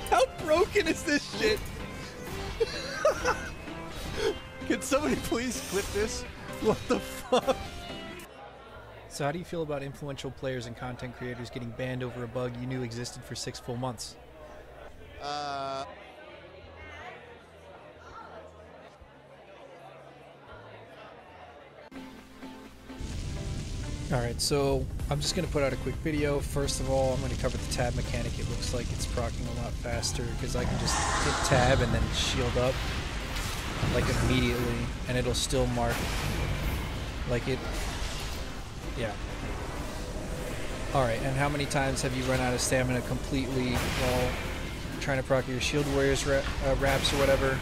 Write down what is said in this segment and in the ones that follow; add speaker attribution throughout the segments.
Speaker 1: How broken is this shit? Can somebody please clip this? What the fuck? So how do you feel about influential players and content creators getting banned over a bug you knew existed for 6 full months? Alright, so I'm just going to put out a quick video. First of all, I'm going to cover the tab mechanic. It looks like it's proccing a lot faster because I can just hit tab and then shield up like immediately and it'll still mark like it. Yeah. Alright, and how many times have you run out of stamina completely while trying to proc your shield warriors wraps or whatever?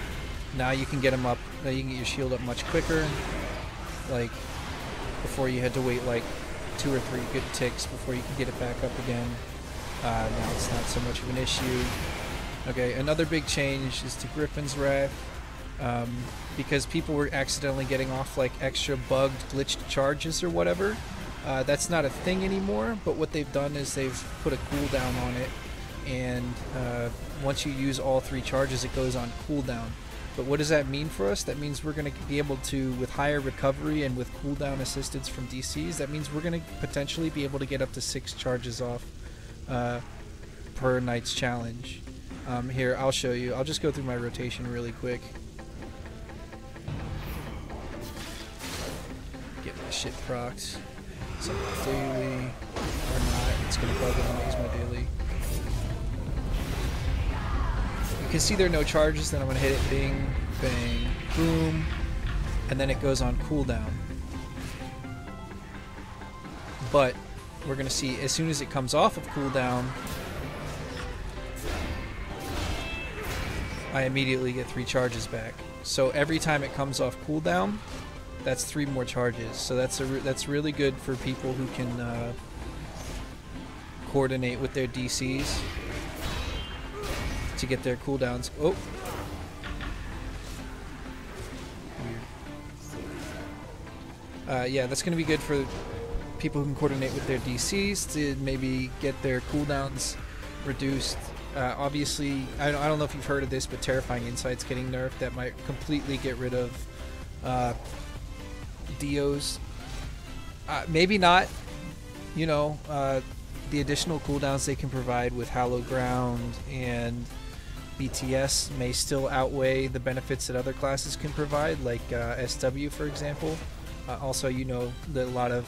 Speaker 1: Now you can get them up, now you can get your shield up much quicker. Like, before you had to wait like 2 or 3 good ticks before you could get it back up again. Now it's not so much of an issue. Okay, another big change is to Griffin's Wrath. Because people were accidentally getting off like extra bugged, glitched charges or whatever. That's not a thing anymore, but what they've done is they've put a cooldown on it, and once you use all 3 charges it goes on cooldown. But what does that mean for us? That means we're going to be able to, with higher recovery and with cooldown assistance from DCs, that means we're going to potentially be able to get up to 6 charges off per night's challenge. Here, I'll show you. I'll just go through my rotation really quick. Get my shit procced. So daily, or not, it's going to bug it when I use my daily. You can see there are no charges, then I'm going to hit it, bing, bang, boom, and then it goes on cooldown. But we're going to see as soon as it comes off of cooldown, I immediately get 3 charges back. So every time it comes off cooldown, that's 3 more charges. So that's really good for people who can coordinate with their DCs to get their cooldowns. Oh, weird. Yeah, that's going to be good for people who can coordinate with their DCs to maybe get their cooldowns reduced. Obviously, I don't know if you've heard of this, but Terrifying Insight's getting nerfed. That might completely get rid of DOs. Maybe not. You know, the additional cooldowns they can provide with Hallowed Ground and BTS may still outweigh the benefits that other classes can provide, like SW, for example. Also, you know that a lot of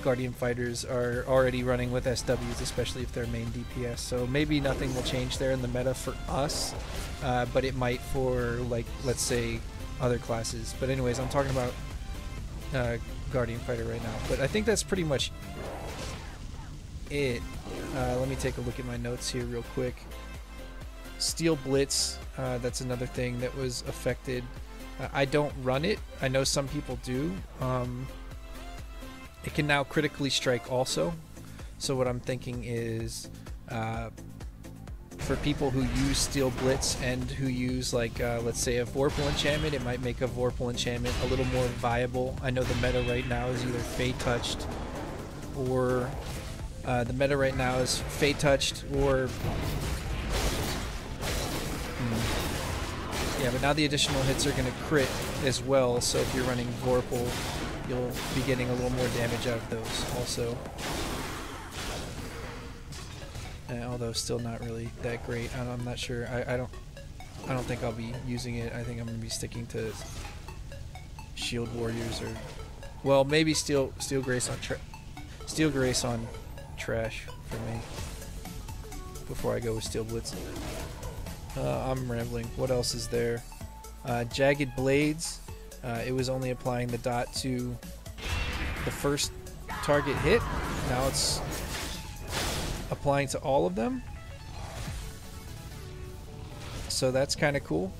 Speaker 1: Guardian fighters are already running with SWs, especially if they're main DPS, so maybe nothing will change there in the meta for us, but it might for, like, let's say other classes. But anyways, I'm talking about Guardian fighter right now, but I think that's pretty much it. Let me take a look at my notes here real quick. Steel Blitz, that's another thing that was affected. I don't run it. I know some people do. It can now critically strike also. So what I'm thinking is, for people who use Steel Blitz and who use, like, let's say a Vorpal enchantment, it might make a Vorpal enchantment a little more viable. I know the meta right now is either Fey Touched or the meta right now is Fey Touched or yeah, but now the additional hits are going to crit as well, so if you're running Vorpal, you'll be getting a little more damage out of those also. Although still not really that great. I'm not sure. I don't think I'll be using it. I think I'm going to be sticking to Shield Warriors, or, well, maybe Steel Grace on trash for me before I go with Steel Blitz. I'm rambling. What else is there? Jagged Blades. It was only applying the dot to the first target hit. Now it's applying to all of them. So that's kind of cool.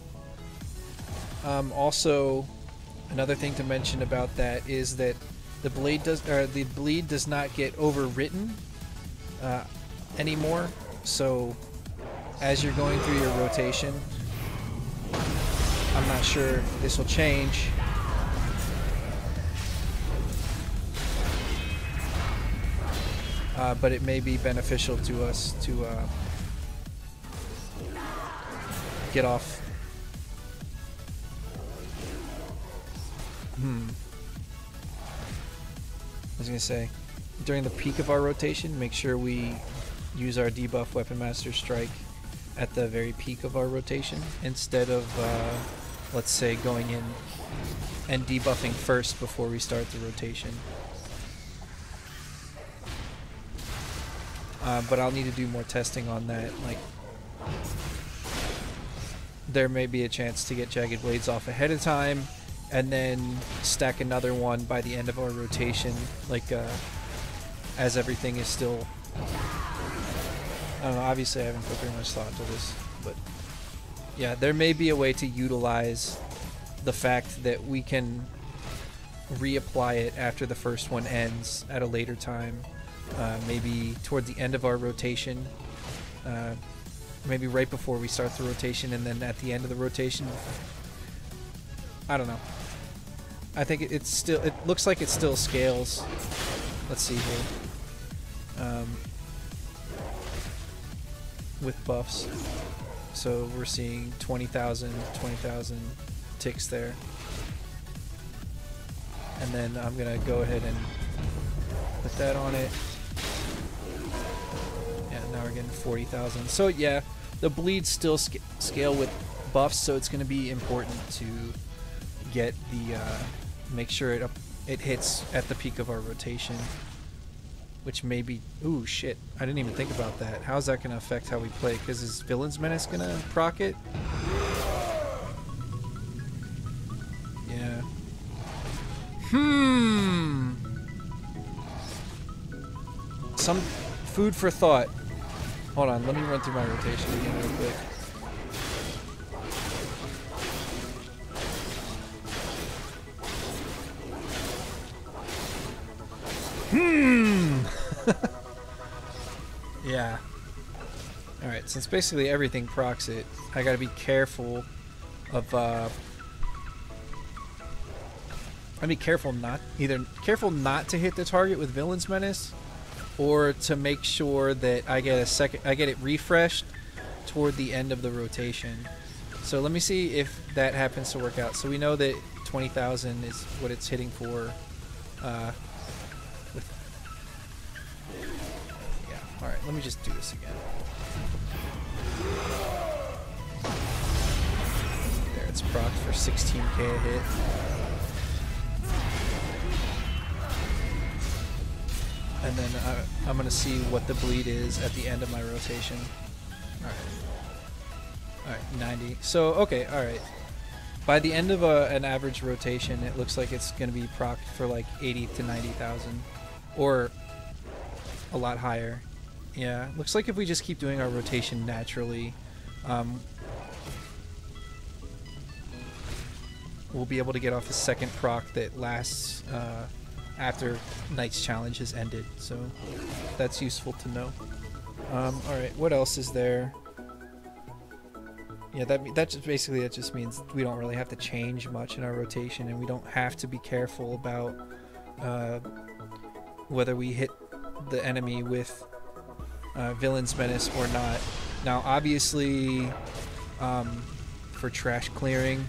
Speaker 1: Also, another thing to mention about that is that the bleed does not get overwritten anymore. So as you're going through your rotation, I'm not sure if this will change. but it may be beneficial to us to get off. I was gonna say, during the peak of our rotation, make sure we use our debuff Weapon Master Strike at the very peak of our rotation instead of, let's say, going in and debuffing first before we start the rotation. But I'll need to do more testing on that. Like, there may be a chance to get Jagged Blades off ahead of time and then stack another one by the end of our rotation, like as everything is still, I don't know, obviously I haven't put very much thought into this, but yeah, there may be a way to utilize the fact that we can reapply it after the first one ends at a later time, maybe towards the end of our rotation, maybe right before we start the rotation, and then at the end of the rotation. I don't know. I think it looks like it still scales. Let's see here. With buffs. So we're seeing 20,000 ticks there. And then I'm gonna go ahead and put that on it. Yeah, now we're getting 40,000. So yeah, the bleeds still scale with buffs, so it's gonna be important to get the make sure it hits at the peak of our rotation, which may be, ooh shit, I didn't even think about that. How's that gonna affect how we play? Because is Villain's Menace gonna proc it? Yeah. Some food for thought. Hold on, let me run through my rotation again real quick. Yeah. Alright, since basically everything procs it, I gotta be careful of, I'd be careful not to hit the target with Villain's Menace, or to make sure that I get it refreshed toward the end of the rotation. So let me see if that happens to work out. So we know that 20,000 is what it's hitting for, alright, let me just do this again. There, it's proc for 16k a hit. And then I'm going to see what the bleed is at the end of my rotation. Alright. Alright, 90. So, okay, alright. By the end of an average rotation, it looks like it's going to be proc for like 80 to 90,000. Or a lot higher. Yeah, looks like if we just keep doing our rotation naturally, we'll be able to get off a second proc that lasts after Knight's Challenge has ended, so that's useful to know. Alright, what else is there? Yeah, that just basically, that just means we don't really have to change much in our rotation, and we don't have to be careful about whether we hit the enemy with Villain's Menace or not. Now obviously, for trash clearing,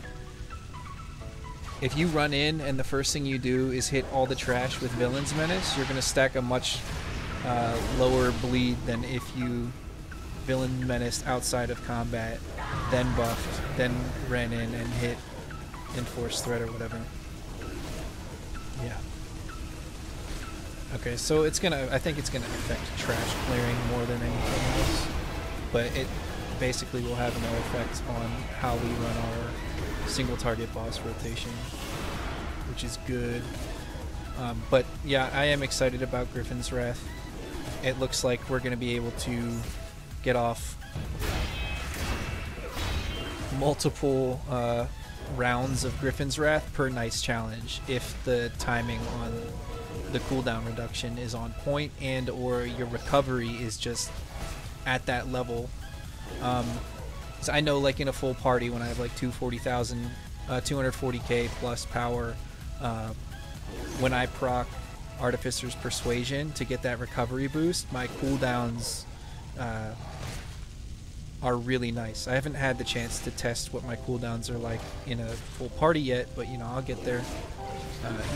Speaker 1: if you run in and the first thing you do is hit all the trash with Villain's Menace, you're going to stack a much lower bleed than if you Villain Menaced outside of combat, then buffed, then ran in and hit Enforced Threat or whatever. Yeah. Okay, so it's gonna, I think it's gonna affect trash clearing more than anything else, but it basically will have no effect on how we run our single target boss rotation, which is good. But yeah, I am excited about Griffin's Wrath. It looks like we're gonna be able to get off multiple rounds of Griffin's Wrath per Knight's Challenge if the timing on the cooldown reduction is on point and or your recovery is just at that level. So I know, like in a full party, when I have like 240k plus power, when I proc Artificer's Persuasion to get that recovery boost, my cooldowns are really nice. I haven't had the chance to test what my cooldowns are like in a full party yet, but you know, I'll get there.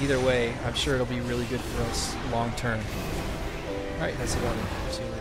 Speaker 1: Either way, I'm sure it'll be really good for us long term. Alright, that's about it. See you later.